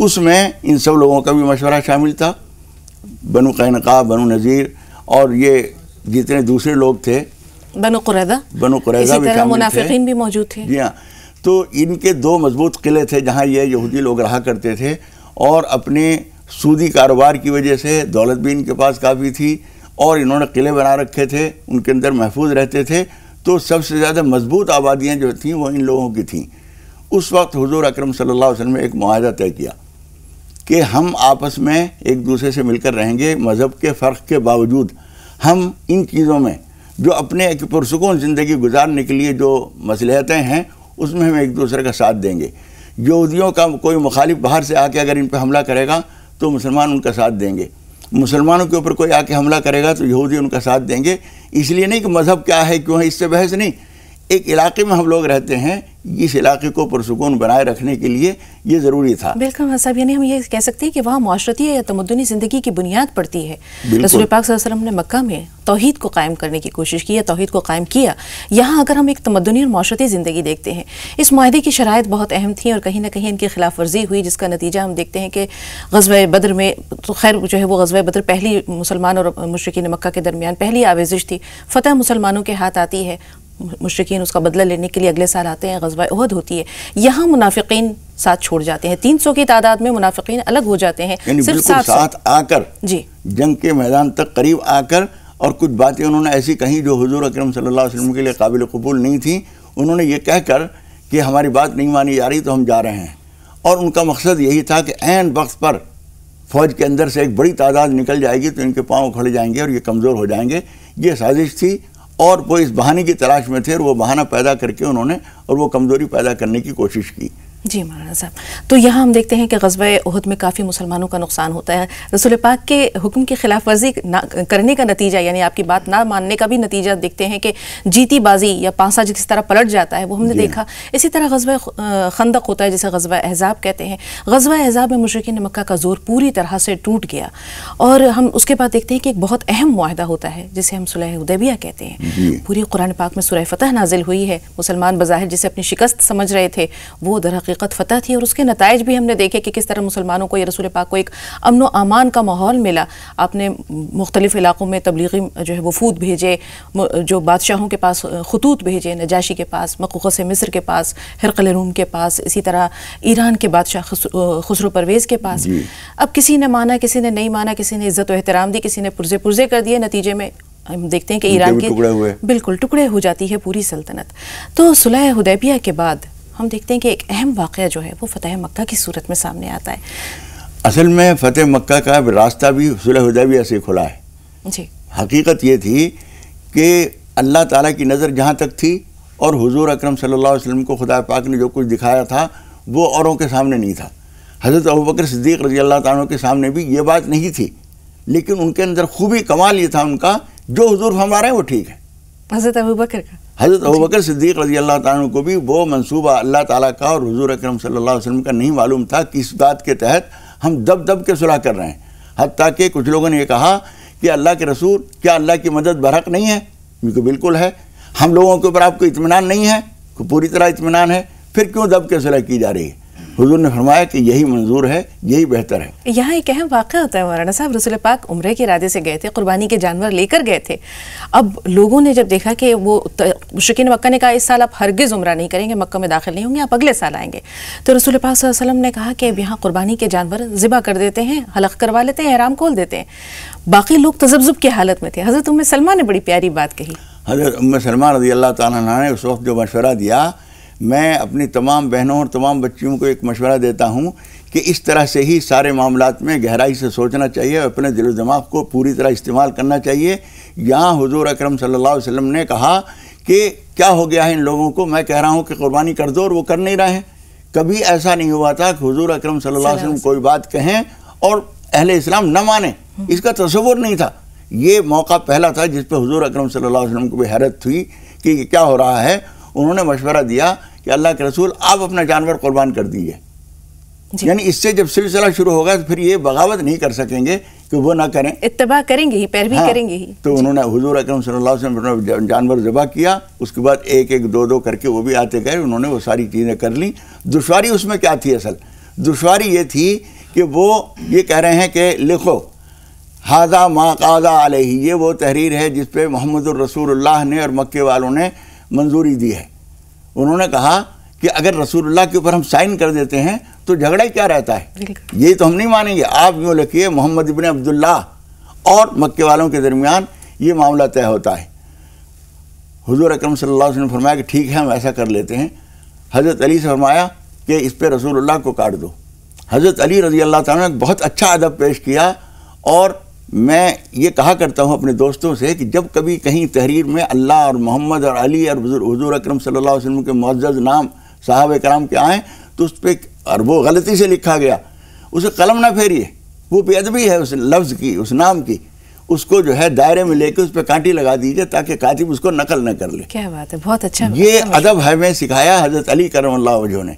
اس میں ان سب لوگوں کا بھی مشورہ شامل تھا، بنو قینقاع، بنو نذیر اور یہ جتنے دوسرے لوگ تھے، بنو قریظہ بھی شامل تھے، منافقین بھی موجود تھے. جی ہاں. تو ان کے 2 مضبوط قلعے تھے جہاں یہ یہودی لوگ رہا کرتے تھے، اور اپنے سودی کاروبار کی وجہ سے دولت بھی ان کے پاس کافی تھی، اور انہوں نے قلعے بنا رکھے تھے، ان کے اندر محفوظ رہتے تھے. تو سب سے زیادہ مضبوط آبادیاں جو تھیں وہ ان لوگوں کی تھیں. اس وقت حضور اکرم صلی اللہ علیہ وسلم نے ایک معاہدہ طے کیا کہ ہم آپس میں ایک دوسرے سے مل کر رہیں گے، مذہب کے فرق کے باوجود ہم ان چیزوں میں جو اپنے ایک پرسکون زندگی گزارنے کے لیے جو مصلحتیں ہیں اس میں ہم ایک دوسرے کا ساتھ دیں گے. یہودیوں کا کوئی مخالف باہر سے آ کے اگر ان پہ حملہ کرے گا تو مسلمان ان کا ساتھ دیں گے، مسلمانوں کے اوپر کوئی آ کے حملہ کرے گا تو یہودی ان کا ساتھ دیں گے. اس لیے نہیں کہ مذہب کیا ہے کیوں ہے، اس سے بحث نہیں. ایک علاقے میں ہم لوگ رہتے ہیں، اس علاقے کو پرسکون بنائے رکھنے کے لیے یہ ضروری تھا. بالکل صاحب، یعنی ہم یہ کہہ سکتے ہیں کہ وہاں معاشرتی یا تمدنی زندگی کی بنیاد پڑتی ہے. رسول پاک صلی اللہ علیہ وسلم نے مکہ میں توحید کو قائم کرنے کی کوشش کی، توحید کو قائم کیا. یہاں اگر ہم ایک تمدنی اور معاشرتی زندگی دیکھتے ہیں، اس معاہدے کی شرائط بہت اہم تھیں اور کہیں نہ کہیں ان کی خلاف ورزی ہوئی، جس کا نتیجہ ہم دیکھتے ہیں کہ غزوہ بدر میں تو خیر جو ہے وہ غزوہ بدر پہلی مسلمان اور مشرکین مکہ کے درمیان پہلی آویزش تھی. فتح مسلمانوں کے ہاتھ آتی ہے، مشرکین اس کا بدلہ لینے کے لیے اگلے سال آتے ہیں، غزوہ احد ہوتی ہے. یہاں منافقین ساتھ چھوڑ جاتے ہیں، 300 کی تعداد میں منافقین الگ ہو جاتے ہیں، یعنی صرف بالکل ساتھ آ کر جی جنگ کے میدان تک قریب آ کر، اور کچھ باتیں انہوں نے ایسی کہیں جو حضور اکرم صلی اللہ علیہ وسلم کے لیے قابل قبول نہیں تھیں. انہوں نے یہ کہہ کر کہ ہماری بات نہیں مانی جا رہی تو ہم جا رہے ہیں، اور ان کا مقصد یہی تھا کہ عین وقت پر فوج کے اندر سے ایک بڑی تعداد نکل جائے گی تو ان کے پاؤں کھڑ جائیں گے اور یہ کمزور ہو جائیں گے. یہ سازش تھی، اور وہ اس بہانے کی تلاش میں تھے، اور وہ بہانہ پیدا کر کے انہوں نے اور وہ کمزوری پیدا کرنے کی کوشش کی. جی مولانا صاحب، تو یہاں ہم دیکھتے ہیں کہ غزوہ احد میں کافی مسلمانوں کا نقصان ہوتا ہے. رسول پاک کے حکم کی خلاف ورزی کرنے کا نتیجہ، یعنی آپ کی بات نہ ماننے کا بھی نتیجہ دیکھتے ہیں کہ جیتی بازی یا پانسا جس طرح پلٹ جاتا ہے وہ ہم نے دیکھا. اسی طرح غزوہ خندق ہوتا ہے جسے غزوہ احزاب کہتے ہیں. غزوہ احزاب میں مشرکین مکہ کا زور پوری طرح سے ٹوٹ گیا، اور ہم اس کے بعد دیکھتے ہیں کہ ایک بہت اہم معاہدہ ہوتا ہے جسے ہم صلح حدیبیہ کہتے ہیں. پوری قرآن پاک میں سورہ فتح نازل ہوئی ہے. مسلمان بظاہر جسے اپنی شکست سمجھ رہے تھے وہ در حقیقت فتح تھی، اور اس کے نتائج بھی ہم نے دیکھے کہ کس طرح مسلمانوں کو یا رسول پاک کو ایک امن و امان کا ماحول ملا. آپ نے مختلف علاقوں میں تبلیغی جو ہے وفود بھیجے، جو بادشاہوں کے پاس خطوط بھیجے، نجاشی کے پاس، مقوقس مصر کے پاس، ہرقل روم کے پاس، اسی طرح ایران کے بادشاہ خسرو پرویز کے پاس. اب کسی نے مانا، کسی نے نہیں مانا، کسی نے عزت و احترام دی، کسی نے پرزے کر دیے. نتیجے میں ہم دیکھتے ہیں کہ ایران کے بالکل ٹکڑے ہو جاتی ہے پوری سلطنت. تو صلح حدیبیہ کے بعد ہم دیکھتے ہیں کہ ایک اہم واقعہ جو ہے وہ فتح مکہ کی صورت میں سامنے آتا ہے. اصل میں فتح مکہ کا راستہ بھی صلح حدیبیہ سے کھلا ہے. جی حقیقت یہ تھی کہ اللہ تعالیٰ کی نظر جہاں تک تھی، اور حضور اکرم صلی اللہ علیہ وسلم کو خدا پاک نے جو کچھ دکھایا تھا وہ اوروں کے سامنے نہیں تھا. حضرت ابوبکر صدیق رضی اللہ تعالیٰ کے سامنے بھی یہ بات نہیں تھی، لیکن ان کے اندر خوبی کمال یہ تھا ان کا، جو حضور فرما رہے ہیں وہ ٹھیک ہے. حضرت ابوبکر کا، حضرت ابوبکر صدیق رضی اللہ تعالیٰ کو بھی وہ منصوبہ اللہ تعالیٰ کا اور حضور اکرم صلی اللہ علیہ وسلم کا نہیں معلوم تھا کہ اس بات کے تحت ہم دب کے صلح کر رہے ہیں. حتیٰ کہ کچھ لوگوں نے یہ کہا کہ اللہ کے رسول، کیا اللہ کی مدد برحق نہیں ہے؟ کیونکہ بالکل ہے. ہم لوگوں کے اوپر آپ کو اطمینان نہیں ہے؟ پوری طرح اطمینان ہے، پھر کیوں دب کے صلح کی جا رہی ہے؟ حضور نے فرمایا کہ یہی منظور ہے، یہی بہتر ہے. یہاں ایک اہم واقعہ ہوتا ہے مولانا صاحب. رسول پاک عمرے کے ارادے سے گئے تھے، قربانی کے جانور لے کر گئے تھے. اب لوگوں نے جب دیکھا کہ وہ مشرکین مکہ نے کہا اس سال آپ ہرگز عمرہ نہیں کریں گے، مکہ میں داخل نہیں ہوں گے، آپ اگلے سال آئیں گے. تو رسول پاک صلی اللہ علیہ وسلم نے کہا کہ اب یہاں قربانی کے جانور ذبح کر دیتے ہیں، حلق کروا لیتے ہیں، احرام کھول دیتے ہیں. باقی لوگ تذبذب کی حالت میں تھے. حضرت ام سلمہ نے بڑی پیاری بات کہی. حضرت ام سلمہ رضی اللہ تعالیٰ عنہا نے اس وقت جو مشورہ دیا، میں اپنی تمام بہنوں اور تمام بچیوں کو ایک مشورہ دیتا ہوں کہ اس طرح سے ہی سارے معاملات میں گہرائی سے سوچنا چاہیے، اپنے دل و دماغ کو پوری طرح استعمال کرنا چاہیے. یہاں حضور اکرم صلی اللہ علیہ وسلم نے کہا کہ کیا ہو گیا ہے ان لوگوں کو، میں کہہ رہا ہوں کہ قربانی کر دو اور وہ کر نہیں رہے ہیں. کبھی ایسا نہیں ہوا تھا کہ حضور اکرم صلی اللہ علیہ وسلم کوئی بات کہیں اور اہل اسلام نہ مانیں، اس کا تصور نہیں تھا. یہ موقع پہلا تھا جس پہ حضور اکرم صلی اللہ علیہ وسلم کو بھی حیرت ہوئی کہ کیا ہو رہا ہے. انہوں نے مشورہ دیا کہ اللہ کے رسول آپ اپنا جانور قربان کر دیجئے. یعنی اس سے جب سلسلہ شروع ہوگا تو پھر یہ بغاوت نہیں کر سکیں گے کہ وہ نہ کریں، اتباع کریں گے ہی، پیروی کریں گے ہی. تو انہوں نے حضور اکرم صلی اللہ علیہ وسلم نے جانور ذبح کیا. اس کے بعد ایک دو کر کے وہ بھی آتے گئے، انہوں نے وہ ساری چیزیں کر لیں. دشواری اس میں کیا تھی؟ اصل دشواری یہ تھی کہ وہ یہ کہہ رہے ہیں کہ لکھو ھذا ما قاضا علیہ، یہ وہ تحریر ہے جس پہ محمد الرسول اللہ نے اور مکے والوں نے منظوری دی ہے۔ انہوں نے کہا کہ اگر رسول اللہ کے اوپر ہم سائن کر دیتے ہیں تو جھگڑا ہی کیا رہتا ہے، یہ تو ہم نہیں مانیں گے، آپ یوں لکھیے محمد ابن عبداللہ اور مکے والوں کے درمیان یہ معاملہ طے ہوتا ہے۔ حضور اکرم صلی اللہ علیہ وسلم نے فرمایا کہ ٹھیک ہے ہم ایسا کر لیتے ہیں۔ حضرت علی سے فرمایا کہ اس پہ رسول اللہ کو کاٹ دو۔ حضرت علی رضی اللہ تعالیٰ نے بہت اچھا ادب پیش کیا، اور میں یہ کہا کرتا ہوں اپنے دوستوں سے کہ جب کبھی کہیں تحریر میں اللہ اور محمد اور علی اور حضور اکرم صلی اللہ علیہ وسلم کے معزز نام صحابہ کرام کے آئیں تو اس پہ اور وہ غلطی سے لکھا گیا، اسے قلم نہ پھیریے، وہ بے ادبی ہے اس لفظ کی، اس نام کی، اس کو جو ہے دائرے میں لے کے اس پہ کانٹی لگا دیجیے تاکہ کاتب اس کو نقل نہ کر لے۔ کیا بات ہے، بہت اچھا، یہ ادب ہے میں سکھایا حضرت علی کرم اللہ وجہہ نے۔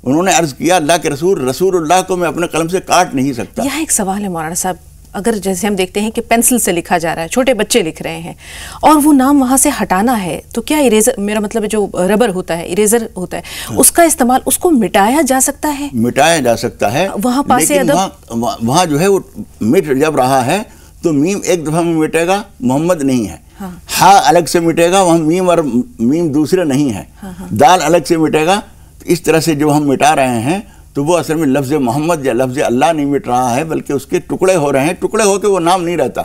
انہوں نے عرض کیا اللہ کے رسول اللہ کو میں اپنے قلم سے کاٹ نہیں سکتا۔ یہاں ایک سوال ہے مولانا صاحب، اگر جیسے ہم دیکھتے ہیں کہ پینسل سے لکھا جا رہا ہے، چھوٹے بچے لکھ رہے ہیں اور وہ نام وہاں سے ہٹانا ہے، تو کیا اریزر، میرا مطلب جو ربر ہوتا ہے، اریزر ہوتا ہے، اس کا استعمال، اس کو مٹایا جا سکتا ہے؟ مٹایا جا سکتا ہے، وہاں پاس ادب وہاں جو ہے وہ مٹ جب رہا ہے تو میم ایک دفعہ میں مٹے گا، محمد نہیں ہے، ہاں الگ سے مٹے گا، وہاں میم اور میم دوسرے نہیں ہے، دال الگ سے مٹے گا۔ تو اس طرح سے جو ہم مٹا رہے ہیں تو وہ اصل میں لفظ محمد یا لفظ اللہ نہیں مٹ رہا ہے، بلکہ اس کے ٹکڑے ہو رہے ہیں، ٹکڑے ہو کے وہ نام نہیں رہتا۔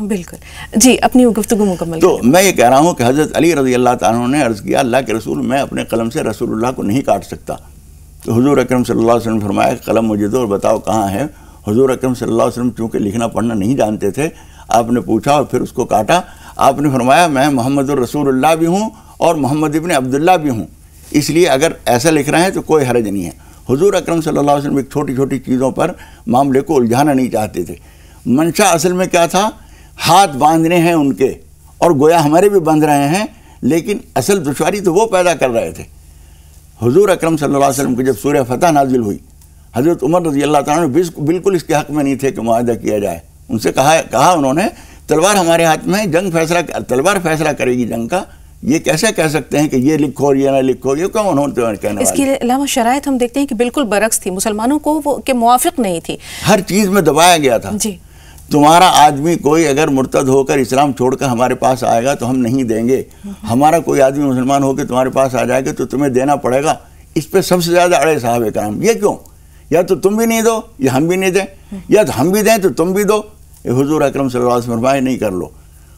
بالکل جی، اپنی گفتگو مکمل تو میں یہ کہہ رہا ہوں کہ حضرت علی رضی اللہ تعالیٰ نے عرض کیا اللہ کے رسول میں اپنے قلم سے رسول اللہ کو نہیں کاٹ سکتا۔ تو حضور اکرم صلی اللہ علیہ وسلم نے فرمایا کہ قلم مجھے دو اور بتاؤ کہاں ہے۔ حضور اکرم صلی اللہ علیہ وسلم چونکہ لکھنا پڑھنا نہیں جانتے تھے، آپ نے پوچھا اور پھر اس کو کاٹا۔ آپ نے فرمایا میں محمد الرسول اللہ بھی ہوں اور محمد ابن عبداللہ بھی ہوں، اس لیے اگر ایسا لکھ رہے ہیں تو کوئی حرج نہیں ہے۔ حضور اکرم صلی اللہ علیہ وسلم ایک چھوٹی چھوٹی چیزوں پر معاملے کو الجھانا نہیں چاہتے تھے۔ منشا اصل میں کیا تھا، ہاتھ باندھنے ہیں ان کے، اور گویا ہمارے بھی باندھ رہے ہیں، لیکن اصل دشواری تو وہ پیدا کر رہے تھے۔ حضور اکرم صلی اللہ علیہ وسلم کو جب سورہ فتح نازل ہوئی، حضرت عمر رضی اللہ تعالیٰ نے بالکل اس کے حق میں نہیں تھے کہ معاہدہ کیا جائے۔ ان سے کہا انہوں نے تلوار ہمارے ہاتھ میں ہے، تلوار فیصلہ کرے گی جنگ کا، یہ کیسے کہہ سکتے ہیں کہ یہ لکھو اور یہ نہ لکھو، یہ کیوں انہوں نے کہنے والے؟ اس کے علاوہ شرائط ہم دیکھتے ہیں کہ بالکل برعکس تھی، مسلمانوں کو وہ کے موافق نہیں تھی، ہر چیز میں دبایا گیا تھا۔ جی، تمہارا آدمی کوئی اگر مرتد ہو کر اسلام چھوڑ کر ہمارے پاس آئے گا تو ہم نہیں دیں گے، ہمارا کوئی آدمی مسلمان ہو کے تمہارے پاس آ جائے گا تو تمہیں دینا پڑے گا۔ اس پہ سب سے زیادہ اڑے صحابہ کرام، یہ کیوں؟ یا تو تم بھی نہیں دو یا ہم بھی نہیں دیں، یا تو ہم بھی دیں تو تم بھی دو۔ حضور اکرم صلی اللہ علیہ وسلم فرمائے نہیں کر لو۔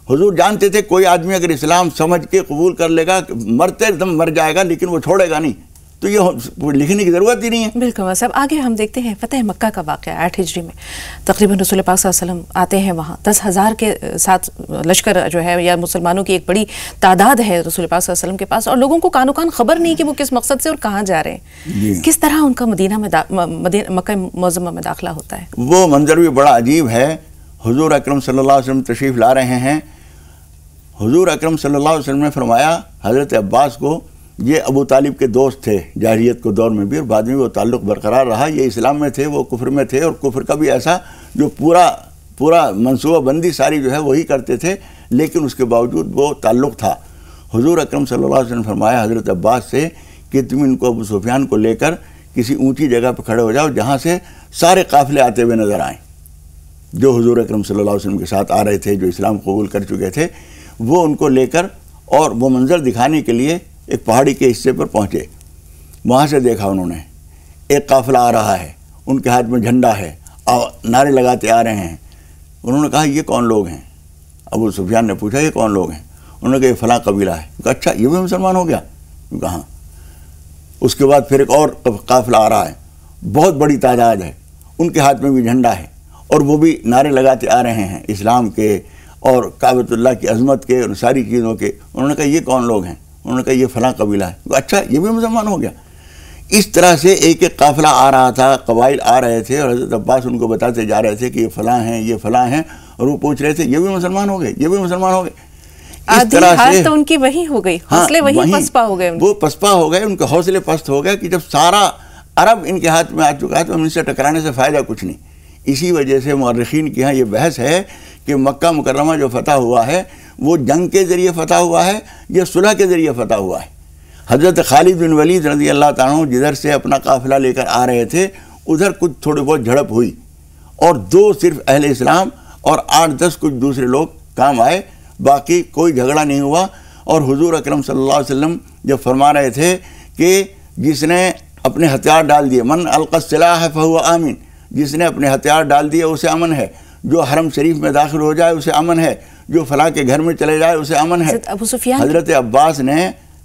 حضور جانتے تھے کوئی آدمی اگر اسلام سمجھ کے قبول کر لے گا، مرتے دم مر جائے گا لیکن وہ چھوڑے گا نہیں، تو یہ لکھنے کی ضرورت ہی نہیں ہے۔ بالکل صاحب، آگے ہم دیکھتے ہیں فتح مکہ کا واقعہ 8 ہجری میں تقریباً رسول پاک صلی اللہ علیہ وسلم آتے ہیں وہاں، 10,000 کے ساتھ لشکر جو ہے یا مسلمانوں کی ایک بڑی تعداد ہے رسول پاک صلی اللہ علیہ وسلم کے پاس، اور لوگوں کو کانو کان خبر نہیں کہ وہ کس مقصد سے اور کہاں جا رہے ہیں، کس طرح ان کا مکہ معظمہ میں داخلہ ہوتا ہے۔ وہ منظر بھی بڑا عجیب ہے۔ حضور اکرم صلی اللہ علیہ وسلم تشریف لا رہے ہیں، حضور اکرم صلی اللہ علیہ وسلم نے فرمایا حضرت عباس کو، یہ ابو طالب کے دوست تھے جاہلیت کے دور میں بھی اور بعد میں وہ تعلق برقرار رہا، یہ اسلام میں تھے وہ کفر میں تھے، اور کفر کا بھی ایسا جو پورا منصوبہ بندی ساری جو ہے وہی کرتے تھے، لیکن اس کے باوجود وہ تعلق تھا۔ حضور اکرم صلی اللہ علیہ وسلم نے فرمایا حضرت عباس سے کہ تم ان کو ابو سفیان کو لے کر کسی اونچی جگہ پہ کھڑے ہو جاؤ جہاں سے سارے قافلے آتے ہوئے نظر آئیں، جو حضور اکرم صلی اللہ علیہ وسلم کے ساتھ آ رہے تھے، جو اسلام قبول کر چکے تھے، وہ ان کو لے کر اور وہ منظر دکھانے کے لیے ایک پہاڑی کے حصے پر پہنچے۔ وہاں سے دیکھا انہوں نے ایک قافلہ آ رہا ہے، ان کے ہاتھ میں جھنڈا ہے اور نعرے لگاتے آ رہے ہیں۔ انہوں نے کہا یہ کون لوگ ہیں؟ ابو سفیان نے پوچھا یہ کون لوگ ہیں؟ انہوں نے کہا یہ فلاں قبیلہ ہے۔ کہا اچھا یہ بھی مسلمان ہو گیا؟ کہاں؟ اس کے بعد پھر ایک اور قافلہ آ رہا ہے، بہت بڑی تعداد ہے، ان کے ہاتھ میں بھی جھنڈا ہے اور وہ بھی نعرے لگاتے آ رہے ہیں اسلام کے اور کعبۃ اللہ کی عظمت کے اور ساری چیزوں کے۔ انہوں نے کہا یہ کون لوگ ہیں؟ انہوں نے کہا یہ فلاں قبیلہ ہے۔ اچھا یہ بھی مسلمان ہو گیا؟ اس طرح سے ایک ایک قافلہ آ رہا تھا، قبائل آ رہے تھے اور حضرت عباس ان کو بتاتے جا رہے تھے کہ یہ فلاں ہیں یہ فلاں ہیں، اور وہ پوچھ رہے تھے یہ بھی مسلمان ہو گئے یہ بھی مسلمان ہو گئے۔ اس طرح سے تو ان کی وہی ہو گئی، حوصلے وہی پسپا ہو گئے، وہ پسپا ہو گئے، ان کے حوصلے پست ہو گئے کہ جب سارا عرب ان کے ہاتھ میں آ چکا ہے تو ان سے ٹکرانے سے فائدہ کچھ نہیں۔ اسی وجہ سے مورخین کی ہاں یہ بحث ہے کہ مکہ مکرمہ جو فتح ہوا ہے وہ جنگ کے ذریعے فتح ہوا ہے یا صلح کے ذریعے فتح ہوا ہے۔ حضرت خالد بن ولید رضی اللہ تعالیٰ عنہ جدھر سے اپنا قافلہ لے کر آ رہے تھے ادھر کچھ تھوڑی بہت جھڑپ ہوئی اور 2 صرف اہل اسلام اور 8-10 کچھ دوسرے لوگ کام آئے، باقی کوئی جھگڑا نہیں ہوا۔ اور حضور اکرم صلی اللہ علیہ وسلم جب فرما رہے تھے کہ جس نے اپنے ہتھیار ڈال دیے، من القى السلاح فهو آمن، جس نے اپنے ہتھیار ڈال دیے اسے امن ہے، جو حرم شریف میں داخل ہو جائے اسے امن ہے، جو فلاں کے گھر میں چلے جائے اسے امن ہے۔ حضرت عباس نے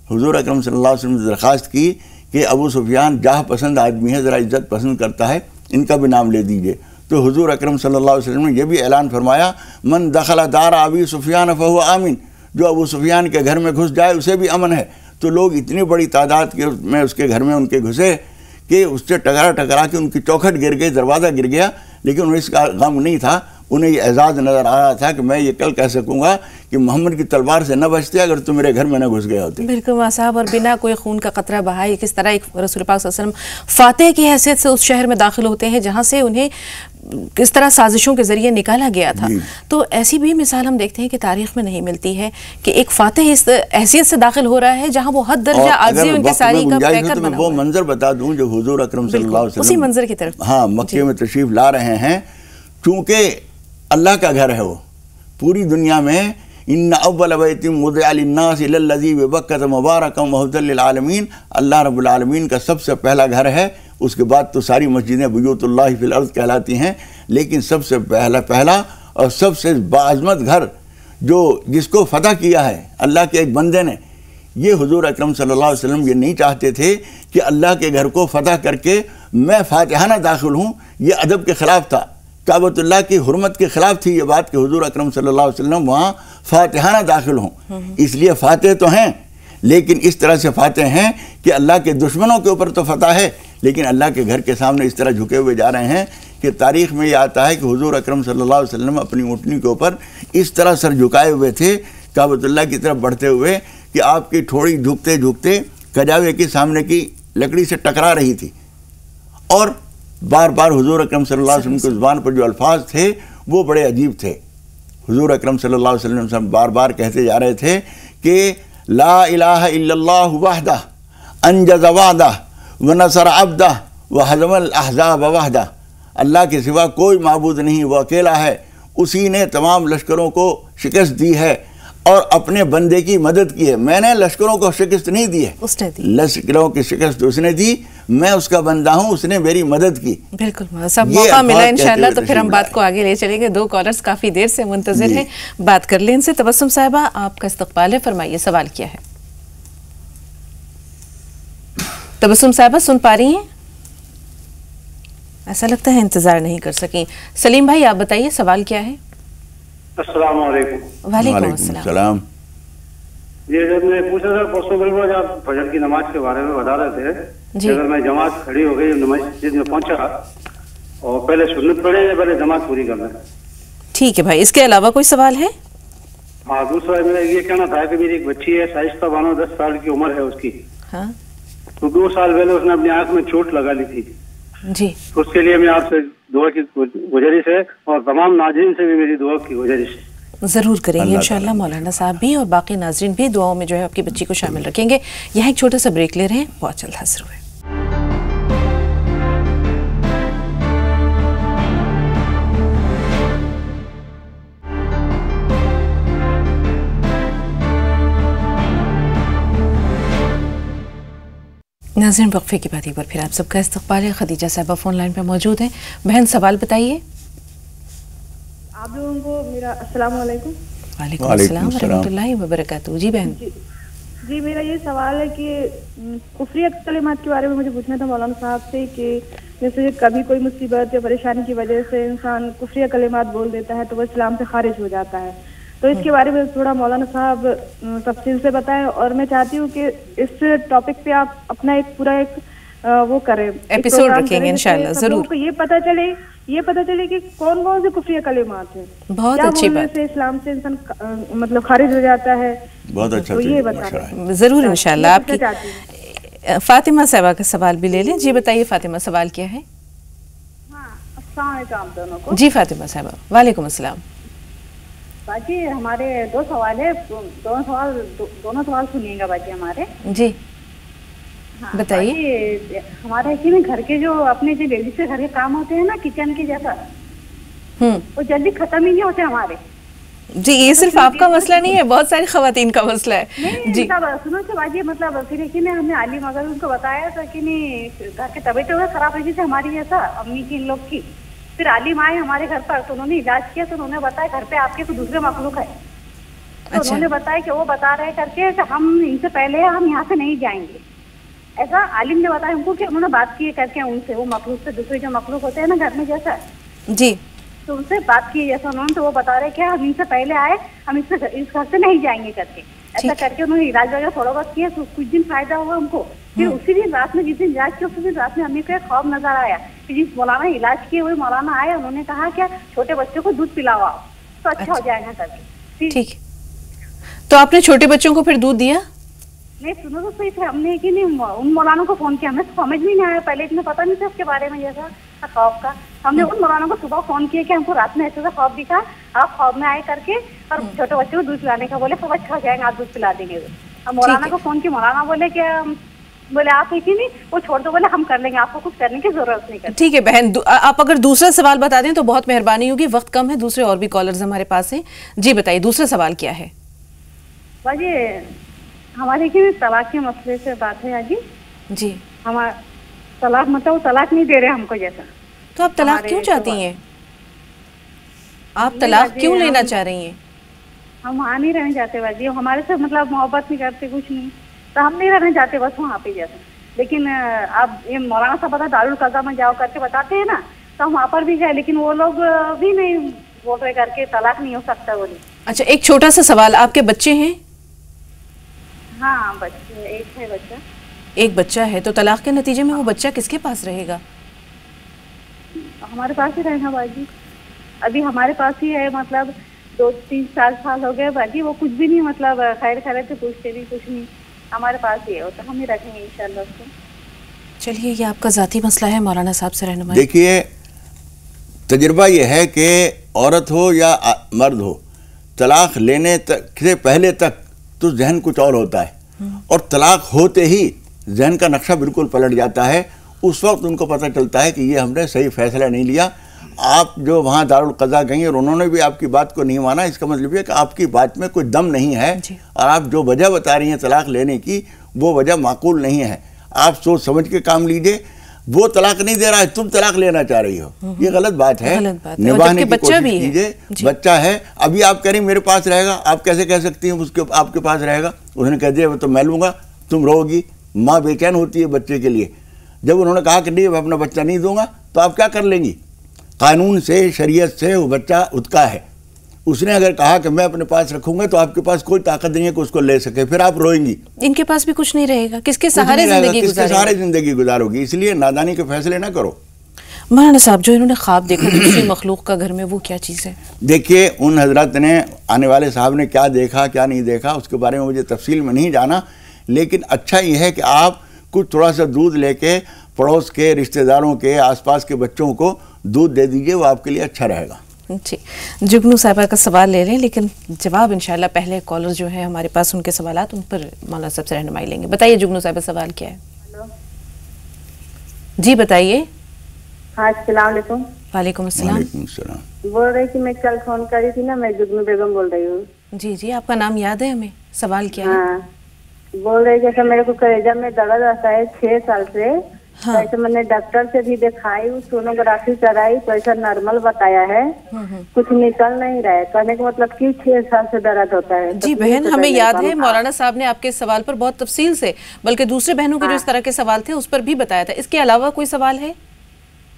حضور اکرم صلی اللہ علیہ وسلم سے درخواست کی کہ ابو سفیان جاہ پسند آدمی ہے، ذرا عزت پسند کرتا ہے، ان کا بھی نام لے دیجئے۔ تو حضور اکرم صلی اللہ علیہ وسلم نے یہ بھی اعلان فرمایا، من دخل دار ابی سفیان فهو آمن، جو ابو سفیان کے گھر میں گھس جائے اسے بھی امن ہے۔ تو لوگ اتنی بڑی تعداد کے میں اس کے گھر میں ان کے گھسے کہ اس سے ٹکرا کے ان کی چوکھٹ گر گئی، دروازہ گر گیا، لیکن انہیں اس کا غم نہیں تھا، انہیں یہ اعزاز نظر آ رہا تھا کہ میں یہ کل کہہ سکوں گا کہ محمد کی تلوار سے نہ بچتے اگر تم میرے گھر میں نہ گھس گئے ہوتے۔ بالکل ماں صاحب، اور بنا کوئی خون کا قطرہ بہائے کس طرح ایک رسول پاک صلی اللہ علیہ وسلم فاتح کی حیثیت سے اس شہر میں داخل ہوتے ہیں جہاں سے انہیں کس طرح سازشوں کے ذریعے نکالا گیا تھا۔ تو ایسی بھی مثال ہم دیکھتے ہیں کہ تاریخ میں نہیں ملتی ہے کہ ایک فاتح اس حیثیت سے داخل ہو رہا ہے جہاں وہ حد درجہ عاجزی ان کے ساری کا پیکر بنا ہوا ہے۔ وہ منظر بتا دوں جو حضور اکرم صلی اللہ علیہ وسلم اسی منظر کی طرف مکے میں تشریف لا رہے ہیں، چونکہ اللہ کا گھر ہے، وہ پوری دنیا میں ان اول بیت وضع للناس للذی ببکۃ مبارکا وہدی للعالمین، اللہ رب العالمین کا سب سے پہلا گھر ہے۔ اس کے بعد تو ساری مسجدیں بیوت اللہ فی الارض کہلاتی ہیں، لیکن سب سے پہلا اور سب سے باعظمت گھر جو جس کو فتح کیا ہے اللہ کے ایک بندے نے، یہ حضور اکرم صلی اللہ علیہ وسلم یہ نہیں چاہتے تھے کہ اللہ کے گھر کو فتح کر کے میں فاتحانہ داخل ہوں، یہ ادب کے خلاف تھا، کعبۃ اللہ کی حرمت کے خلاف تھی یہ بات کہ حضور اکرم صلی اللہ علیہ وسلم وہاں فاتحانہ داخل ہوں۔ اس لیے فاتح تو ہیں لیکن اس طرح سے فاتح ہیں کہ اللہ کے دشمنوں کے اوپر تو فتح ہے، لیکن اللہ کے گھر کے سامنے اس طرح جھکے ہوئے جا رہے ہیں کہ تاریخ میں یہ آتا ہے کہ حضور اکرم صلی اللہ علیہ وسلم اپنی اونٹنی کے اوپر اس طرح سر جھکائے ہوئے تھے کعبۃ اللہ کی طرف بڑھتے ہوئے کہ آپ کی ٹھوڑی جھکتے جھکتے کجاوے کے سامنے کی لکڑی سے ٹکرا رہی تھی، اور بار بار حضور اکرم صلی اللہ علیہ وسلم کی زبان پر جو الفاظ تھے وہ بڑے عجیب تھے۔ حضور اکرم صلی اللہ علیہ وسلم بار بار کہتے جا رہے تھے کہ لا الہ الا اللہ وحدہ انجز وعدہ ونصر عبدہ وہزم الاحزاب وحدہ، اللہ کے سوا کوئی معبود نہیں، وہ اکیلا ہے، اسی نے تمام لشکروں کو شکست دی ہے اور اپنے بندے کی مدد کی ہے۔ میں نے لشکروں کو شکست نہیں دی ہے، لشکروں کی شکست اس نے دی، میں اس کا بندہ ہوں، اس نے میری مدد کی۔ بالکل سب موقع ملا انشاءاللہ تو پھر ہم بات کو آگے لے چلیں گے۔ 2 کالرز کافی دیر سے منتظر ہیں، بات کر لیں ان سے۔ تبسم صاحبہ آپ کا استقبال ہے، فرمائیے سوال کیا ہے؟ تبسم صاحبہ سن پا رہی ہیں؟ ایسا لگتا ہے انتظار نہیں کر سکیں۔ سلیم بھائی آپ بتائیے سوال کیا ہے؟ السلام علیکم۔ وعلیکم السلام۔ یہ جب میں پوچھا تھا پرسوں بالکل آپ فجر کی نماز کے بارے میں بتا رہے تھے، اگر میں جماعت کھڑی ہو گئی مسجد میں پہنچا اور پہلے سنت پڑھے یا پہلے جماعت پوری کرنا ہے؟ ٹھیک ہے بھائی، اس کے علاوہ کوئی سوال ہے؟ ہاں، دوسرا میرا یہ کہنا تھا کہ میری ایک بچی ہے شائستہ بانو، 10 سال کی عمر ہے اس کی، تو 2 سال پہلے اس نے اپنی آنکھ میں چوٹ لگا لی تھی جی، اس کے لیے میں آپ سے دعا کی گزارش ہے اور تمام ناظرین سے بھی میری دعا کی گزارش ہے۔ ضرور کریں گے انشاءاللہ، مولانا صاحب بھی اور باقی ناظرین بھی دعاؤں میں جو ہے آپ کی بچی کو شامل رکھیں گے۔ یہاں ایک چھوٹا سا بریک لے رہے ہیں، بہت جلد حاضر ہوئے۔ ناظرین وقفے کی بات پر پھر آپ سب کا استقبال ہے۔ خدیجہ صاحبہ فون لائن پہ موجود ہیں۔ بہن سوال بتائیے۔ آپ لوگوں کو میرا السلام علیکم۔ وعلیکم السلام ورحمۃ اللہ وبرکاتہ۔ جی بہن، جی میرا یہ سوال ہے کہ کفریت کلمات کے بارے میں مجھے پوچھنا تھا مولانا صاحب سے کہ جیسے کبھی کوئی مصیبت یا پریشانی کی وجہ سے انسان کفریہ کلمات بول دیتا ہے تو وہ اسلام سے خارج ہو جاتا ہے، تو اس کے بارے میں تھوڑا مولانا صاحب تفصیل سے بتائیں، اور میں چاہتی ہوں کہ اس ٹاپک پہ آپ اپنا ایک پورا وہ کریں، ایپیسوڈ رکھیں گے انشاءاللہ۔ ضرور یہ پتہ چلے کہ کون کون سے کفریہ کلمات ہیں، بہت اچھی بات سے اسلام سے انسان مطلب خارج ہو جاتا ہے، بہت اچھا، تو یہ بتائیں ضرور انشاءاللہ۔ آپ کی فاطمہ صاحبہ کا سوال بھی لے لیں۔ جی بتائیے فاطمہ، سوال کیا ہے؟ ہاں، السلام علیکم آپ دونوں کو۔ جی فاطمہ صاحبہ، وعلیکم السلام۔ باجی ہمارے 2 سوال ہے، دونوں سوال سنیے گا باجی ہمارے۔ جی بتائیے. ہمارے ایسے گھر کے جو اپنے جو لیڈیز کے گھر کے کام ہوتے ہیں نا کچن کے جیسا وہ جلدی ختم ہی نہیں ہوتے ہمارے. جی یہ صرف آپ کا مسئلہ نہیں ہے, بہت ساری خواتین کا مسئلہ ہے. جی سنو سے باجی مطلب پھر ایک ہم نے عالم اگر ان کو بتایا تھا کہ نہیں گھر کی طبیعت خراب رہی تھی ہماری جیسا امی کی ان لوگ کی. پھر عالم آئے ہمارے گھر پر تو انہوں نے علاج کیا تو انہوں نے بتایا گھر پہ آپ کے کوئی دوسرے مخلوق ہے. تو انہوں نے بتایا کہ وہ بتا رہے کر کے ہم ان سے پہلے ہم یہاں سے نہیں جائیں گے. ایسا عالم نے بتایا ان کو کہ انہوں نے بات کی کر کے ان سے وہ مخلوق سے دوسرے جو مخلوق ہوتے ہیں نا گھر میں جیسا جی تو ان سے بات کی جیسا انہوں نے تو وہ بتا رہے کہ ہم ان سے پہلے آئے ہم اس گھر سے نہیں جائیں گے کر کے. ایسا کر کے انہوں نے علاج وغیرہ تھوڑا بہت کیا تو کچھ دن فائدہ ہوا ہم کو. پھر اسی دن رات میں جس دن علاج کیا اسی دن رات میں امی کو ایک خواب نظر آیا کہ جس مولانا علاج کیے ہوئے مولانا آئے انہوں نے کہا کہ چھوٹے بچوں کو دودھ پلاؤ تو اچھا ہو جائے گا کر کے. ٹھیک تو آپ نے چھوٹے بچوں کو پھر دودھ دیا؟ نہیں سنو تو صحیح تھے ہم نے کہ نہیں ان مولانا کو فون کیا ہمیں سمجھ میں نہیں آیا پہلے اتنا پتا نہیں تھا اس کے بارے میں جیسا خواب کا. ہم نے ان مولانا کو صبح فون کیا کہ ہم کو رات میں ایسے خواب دکھا آپ خواب میں آئے کر کے اور چھوٹے بچے کو دودھ پلانے کا بولے سب اچھا ہو جائے گا آپ دودھ پلا دیں گے. اب مولانا کو فون کیا مولانا بولے کہ بولے آپ ایک ہی نہیں وہ چھوڑ دو بولے ہم کر لیں گے آپ کو کچھ کرنے کی ضرورت نہیں کرتی. ٹھیک ہے بہن آپ اگر دوسرا سوال بتا دیں تو بہت مہربانی ہوگی, وقت کم ہے, دوسرے اور بھی کالرز ہمارے پاس ہیں. جی بتائیے دوسرا سوال کیا ہے؟ باجی ہمارے کی طلاق کے مسئلے سے بات ہے آجی. جی ہمارا طلاق مطلب طلاق نہیں دے رہے ہم کو جیسا. تو آپ طلاق کیوں چاہتی ہیں؟ آپ طلاق کیوں لینا چاہ رہی ہیں؟ ہم وہاں نہیں رہنے جاتے باجی ہمارے سے مطلب محبت نہیں کرتے کچھ نہیں تو ہم نہیں رہنا چاہتے بس وہاں پہ جیسا. لیکن آپ یہ مولانا صاحب بتا دارالقضا میں جاؤ کر کے بتاتے ہیں نا تو ہم وہاں پر بھی گئے لیکن وہ لوگ بھی نہیں بول رہے کر کے طلاق نہیں ہو سکتا بولے. اچھا ایک چھوٹا سا سوال, آپ کے بچے ہیں؟ ہاں بچے ایک ہے بچہ. ایک بچہ ہے تو طلاق کے نتیجے میں وہ بچہ کس کے پاس رہے گا؟ ہمارے پاس ہی رہنا باجی. ابھی ہمارے پاس ہی ہے مطلب 2-3 سال ہو گئے باجی. وہ کچھ بھی نہیں مطلب خیر خیریت سے پوچھتے بھی کچھ نہیں ہمارے پاس ہی ہے تو ہم ہی رکھیں گے انشاءاللہ اس کو. چلیے یہ آپ کا ذاتی مسئلہ ہے, مولانا صاحب سے رہنمائی. دیکھیے تجربہ یہ ہے کہ عورت ہو یا مرد ہو طلاق لینے سے پہلے تک تو ذہن کچھ اور ہوتا ہے اور طلاق ہوتے ہی ذہن کا نقشہ بالکل پلٹ جاتا ہے. اس وقت ان کو پتہ چلتا ہے کہ یہ ہم نے صحیح فیصلہ نہیں لیا. آپ جو وہاں دارالقضا گئیں اور انہوں نے بھی آپ کی بات کو نہیں مانا, اس کا مطلب یہ کہ آپ کی بات میں کوئی دم نہیں ہے اور آپ جو وجہ بتا رہی ہیں طلاق لینے کی وہ وجہ معقول نہیں ہے. آپ سوچ سمجھ کے کام لیجئے. وہ طلاق نہیں دے رہا ہے, تم طلاق لینا چاہ رہی ہو, یہ غلط بات ہے. نبھانے کی کوشش کیجئے. بچہ ہے ابھی آپ کہہ رہی ہیں میرے پاس رہے گا, آپ کیسے کہہ سکتی ہیں آپ کے پاس رہے گا؟ انہوں نے کہہ دیا وہ تو میں لوں گا, تم رہو گی. ماں بے چین ہوتی ہے بچے کے لیے. جب انہوں نے کہا کہ نہیں میں اپنا بچہ نہیں دوں گا تو آپ کیا کر لیں گی؟ قانون سے شریعت سے وہ بچہ اس کا ہے. اس نے اگر کہا کہ میں اپنے پاس رکھوں گا تو آپ کے پاس کوئی طاقت نہیں ہے کہ اس کو لے سکے, پھر آپ روئیں گی. ان کے پاس بھی کچھ نہیں رہے گا, کس کے سہارے زندگی گزارو گی؟ اس لیے نادانی کے فیصلے نہ کرو. مولانا صاحب جو انہوں نے خواب دیکھا دوسری مخلوق کا گھر میں, وہ کیا چیز ہے؟ دیکھیے ان حضرات نے آنے والے صاحب نے کیا دیکھا کیا نہیں دیکھا اس کے بارے میں مجھے تفصیل میں نہیں جانا, لیکن اچھا یہ ہے کہ آپ کچھ تھوڑا سا دودھ لے کے پڑوس کے رشتہ داروں کے آس پاس کے بچوں کو دودھ دے دیجئے, وہ آپ کے لیے اچھا رہے گا. جی جگنو صاحبہ کا سوال لے لیں, لیکن جواب انشاءاللہ پہلے کالر جو ہیں ہمارے پاس ان کے سوالات ان پر مولانا صاحب سے رہنمائی لیں گے. بتائیے جگنو صاحبہ سوال کیا ہے؟ جی بتائیے. ہاں السلام علیکم. وعلیکم السلام. بول رہی تھی میں کل فون کری تھی نا, میں جگنو بیگم بول رہی ہوں. جی جی آپ کا نام یاد ہے ہمیں؟ سوال کیا ہے؟ ہاں بول رہی جیسا میرے کو کلیجہ میں درد رہتا ہے 6 سال سے. ایسے میں نے ڈاکٹر سے بھی دکھائی, سونوگرافی کرائی تو ایسا نارمل بتایا ہے, کچھ نکل نہیں رہا ہے. کرنے کا مطلب کہ 6 سال سے درد ہوتا ہے. جی بہن ہمیں یاد ہے مولانا صاحب نے آپ کے سوال پر بہت تفصیل سے, بلکہ دوسرے بہنوں کے جو اس طرح کے سوال تھے اس پر بھی بتایا تھا. اس کے علاوہ کوئی سوال ہے؟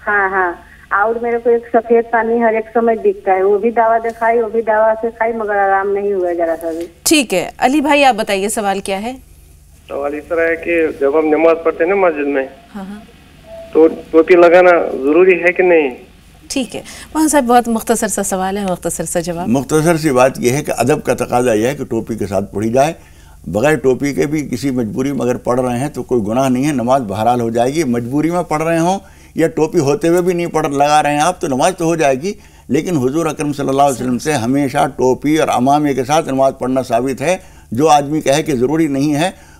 ہاں ہاں, اور میرے کو ایک سفید پانی ہر ایک سمجھ دکھتا ہے, وہ بھی دوا دکھائی, وہ بھی دوا سے کھائی مگر آرام نہیں ہوا ذرا سا بھی. ٹھیک ہے علی بھائی آپ بتائیے سوال کیا ہے؟ سوال اس طرح ہے کہ جب ہم نماز پڑھتے ہیں نا مسجد میں تو ٹوپی لگانا ضروری ہے کہ نہیں؟ ٹھیک ہے وہاں صاحب بہت مختصر سا سوال ہے, مختصر سا جواب. مختصر سی بات یہ ہے کہ ادب کا تقاضا یہ ہے کہ ٹوپی کے ساتھ پڑھی جائے. بغیر ٹوپی کے بھی کسی مجبوری میں اگر پڑھ رہے ہیں تو کوئی گناہ نہیں ہے, نماز بہرحال ہو جائے گی. مجبوری میں پڑھ رہے ہوں یا ٹوپی ہوتے ہوئے بھی نہیں لگا رہے ہیں آپ تو نماز تو ہو جائے گی. لیکن حضور اکرم صلی اللہ علیہ وسلم سے ہمیشہ ٹوپی اور عمامے کے ساتھ نماز پڑھنا ثابت ہے. جو آدمی کہے کہ ضروری نہیں ہے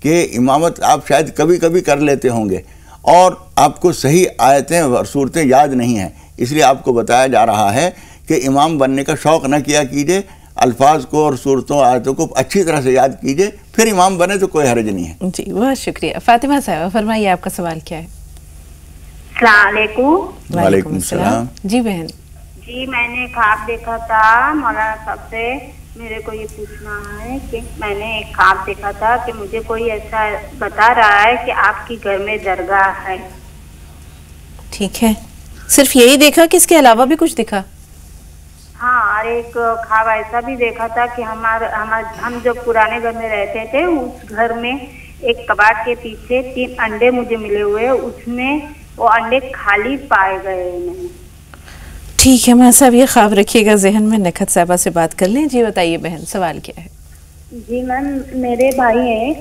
کہ امامت آپ شاید کبھی کبھی کر لیتے ہوں گے اور آپ کو صحیح آیتیں اور صورتیں یاد نہیں ہیں، اس لیے آپ کو بتایا جا رہا ہے کہ امام بننے کا شوق نہ کیا کیجئے، الفاظ کو اور صورتوں آیتوں کو اچھی طرح سے یاد کیجئے، پھر امام بنے تو کوئی حرج نہیں ہے۔ جی بہت شکریہ۔ فاطمہ صاحبہ فرمائیے آپ کا سوال کیا ہے؟ السلام علیکم۔ وعلیکم السلام۔ جی بہن۔ جی میں نے خواب دیکھا تھا، مولانا صاحب سے میرے کو یہ پوچھنا ہے کہ میں نے ایک خواب دیکھا تھا کہ مجھے کوئی ایسا بتا رہا ہے کہ آپ کی گھر میں درگاہ ہے۔ ٹھیک ہے، صرف یہی دیکھا کہ اس کے علاوہ بھی کچھ دکھا؟ ہاں، اور ایک خواب ایسا بھی دیکھا تھا کہ ہم جو پرانے گھر میں رہتے تھے اس گھر میں ایک کباڑ کے پیچھے 3 انڈے مجھے ملے ہوئے، اس میں وہ انڈے خالی پائے گئے نہیں۔ ٹھیک ہے ماں صاحب، یہ خواب رکھیے گا ذہن میں، نکھت صاحبہ سے بات کر لیں۔ جی بتائیے بہن، سوال کیا ہے؟ جی میم، میرے بھائی ہیں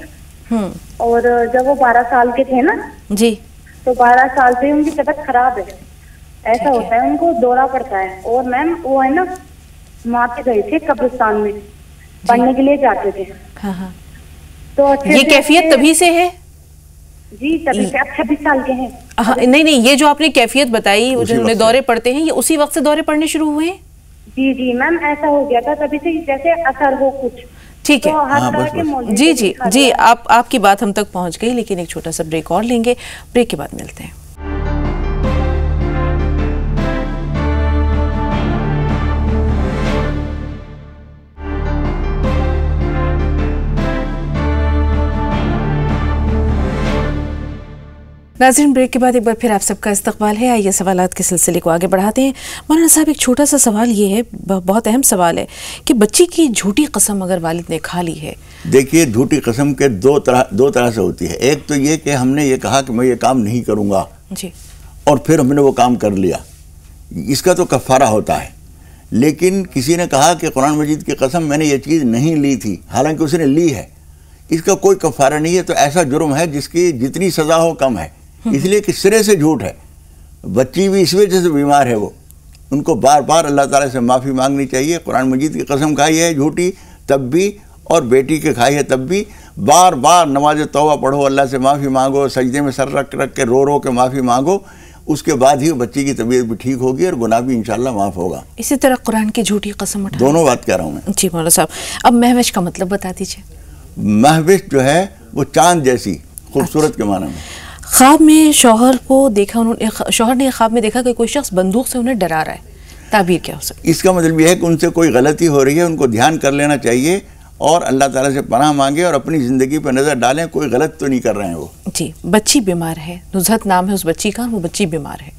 اور جب وہ 12 سال کے تھے نا جی تو 12 سال سے ان کی طبیعت خراب ہے، ایسا ہوتا ہے ان کو دورہ پڑتا ہے، اور میم وہ ہے نا وہاں پہ گئے تھے قبرستان میں پڑھنے کے لیے جاتے تھے۔ ہاں ہاں، تو یہ کیفیت تبھی سے ہے؟ جی تبھی سے، اب 26 سال کے ہیں۔ نہیں نہیں، یہ جو آپ نے کیفیت بتائی جنہوں نے دورے پڑتے ہیں، یہ اسی وقت سے دورے پڑنے شروع ہوئے ہیں؟ جی جی میم، ایسا ہو گیا تھا تبھی سے، جیسے اثر ہو کچھ۔ ٹھیک ہے، جی جی جی، آپ کی بات ہم تک پہنچ گئی، لیکن ایک چھوٹا سا بریک اور لیں گے، بریک کے بعد ملتے ہیں۔ ناظرین، بریک کے بعد ایک بار پھر آپ سب کا استقبال ہے۔ آئیے سوالات کے سلسلے کو آگے بڑھاتے ہیں۔ مولانا صاحب، ایک چھوٹا سا سوال یہ ہے، بہت اہم سوال ہے، کہ بچی کی جھوٹی قسم اگر والد نے کھا لی ہے۔ دیکھیے، جھوٹی قسم کے دو طرح سے ہوتی ہے۔ ایک تو یہ کہ ہم نے یہ کہا کہ میں یہ کام نہیں کروں گا، جی، اور پھر ہم نے وہ کام کر لیا، اس کا تو کفارہ ہوتا ہے۔ لیکن کسی نے کہا کہ قرآن مجید کی قسم میں نے یہ چیز نہیں لی تھی، حالانکہ اس نے لی ہے، اس کا کوئی کفارہ نہیں ہے، تو ایسا جرم ہے جس کی جتنی سزا ہو کم ہے، اس لیے کہ سرے سے جھوٹ ہے۔ بچی بھی اس وجہ سے بیمار ہے، وہ ان کو بار بار اللہ تعالیٰ سے معافی مانگنی چاہیے۔ قرآن مجید کی قسم کھائی ہے جھوٹی تب بھی، اور بیٹی کے کھائی ہے تب بھی، بار بار نماز توبہ پڑھو، اللہ سے معافی مانگو، سجدے میں سر رکھ رکھ کے رو کے معافی مانگو، اس کے بعد ہی بچی کی طبیعت بھی ٹھیک ہوگی اور گناہ بھی انشاءاللہ معاف ہوگا۔ اسی طرح قرآن کی جھوٹی قسم اٹھا، دونوں بات کہہ رہا ہوں میں۔ جی مولانا صاحب، اب مہوش کا مطلب بتا دیجیے۔ مہوش جو ہے وہ چاند جیسی خوبصورت کے معنی میں۔ خواب میں شوہر کو دیکھا، شوہر نے خواب میں دیکھا کہ کوئی شخص بندوق سے انہیں ڈرا رہا ہے، تعبیر کیا ہو سکتی؟ اس کا مطلب یہ ہے کہ ان سے کوئی غلطی ہو رہی ہے، ان کو دھیان کر لینا چاہیے اور اللہ تعالیٰ سے پناہ مانگے اور اپنی زندگی پہ نظر ڈالیں، کوئی غلط تو نہیں کر رہے ہیں وہ۔ جی، بچی بیمار ہے، نزہت نام ہے اس بچی کا، وہ بچی بیمار ہے۔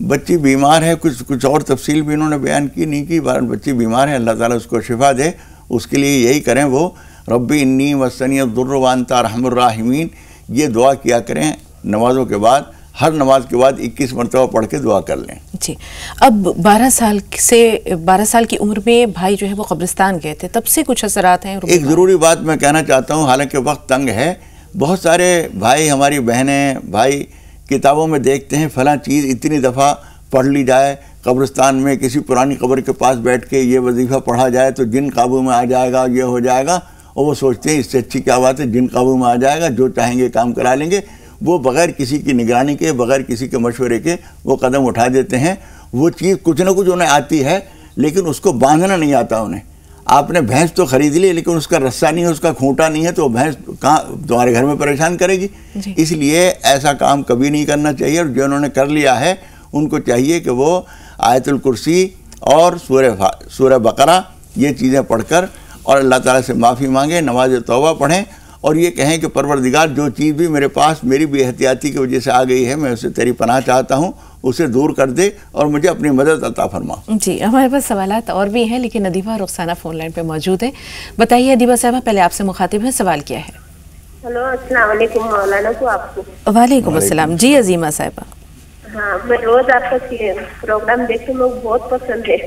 بچی بیمار ہے، کچھ اور تفصیل بھی انہوں نے بیان کی نہیں کی، بچی بیمار ہے، اللہ تعالیٰ اس کو شفا دے، اس کے لیے یہی کریں وہ، ربی انی مسنی الضر وانت ارحم الراحمین، یہ دعا کیا کریں نمازوں کے بعد، ہر نماز کے بعد 21 مرتبہ پڑھ کے دعا کر لیں۔ جی، اب 12 سال کی عمر میں بھائی جو ہے وہ قبرستان گئے تھے، تب سے کچھ اثرات ہیں؟ ایک ضروری بات میں کہنا چاہتا ہوں، حالانکہ وقت تنگ ہے، بہت سارے بھائی، ہماری بہنیں، بھائی کتابوں میں دیکھتے ہیں فلاں چیز اتنی دفعہ پڑھ لی جائے، قبرستان میں کسی پرانی قبر کے پاس بیٹھ کے یہ وظیفہ پڑھا جائے تو جن قابو میں آ جائے گا، یہ ہو جائے گا، اور وہ سوچتے ہیں اس سے اچھی کیا بات ہے، جن قابو میں آ جائے گا، جو چاہیں گے کام کرا لیں گے۔ وہ بغیر کسی کی نگرانی کے، بغیر کسی کے مشورے کے وہ قدم اٹھا دیتے ہیں۔ وہ چیز کچھ نہ کچھ انہیں آتی ہے، لیکن اس کو باندھنا نہیں آتا انہیں۔ آپ نے بھینس تو خرید لی، لیکن اس کا رسہ نہیں ہے، اس کا کھوٹا نہیں ہے، تو وہ بھینس کہاں تمہارے گھر میں پریشان کرے گی؟ اس لیے ایسا کام کبھی نہیں کرنا چاہیے، اور جو انہوں نے کر لیا ہے ان کو چاہیے کہ وہ آیت الکرسی اور سورہ بقرہ یہ چیزیں پڑھ کر اور اللہ تعالیٰ سے معافی مانگیں، نماز توبہ پڑھیں، اور یہ کہیں کہ پروردگار جو چیز بھی میرے پاس میری بے احتیاطی کی وجہ سے آ گئی ہے، میں اسے تیری پناہ چاہتا ہوں، اسے دور کر دے اور مجھے اپنی مدد عطا فرما۔ جی، ہمارے پاس سوالات اور بھی ہیں، لیکن ادیبہ رخسانہ فون لائن پہ موجود ہیں۔ بتائیے ادیبہ صاحبہ، پہلے آپ سے مخاطب ہیں، سوال کیا ہے؟ ہلو، السلام علیکم مولانا کو، آپ کو وعلیکم السلام۔ جی عظیمہ صاحبہ۔ ہاں، میں روز آپ کا پروگرام دیکھتی ہوں، بہت پسند ہے۔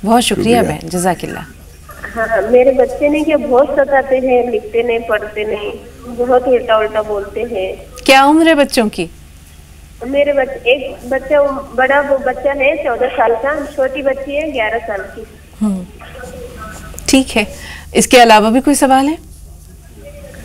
بہت شکریہ بہن، جزاک اللہ۔ ہاں، میرے بچے نے کہ بہت ستاتے ہیں، لکھتے نہیں، پڑھتے نہیں، بہت الٹا الٹا بولتے ہیں۔ کیا عمر ہے بچوں کی؟ میرے بچے، ایک بچہ بڑا وہ بچہ ہے 14 سال کا، چھوٹی بچی ہے 11 سال کی۔ ٹھیک ہے، اس کے علاوہ بھی کوئی سوال ہے؟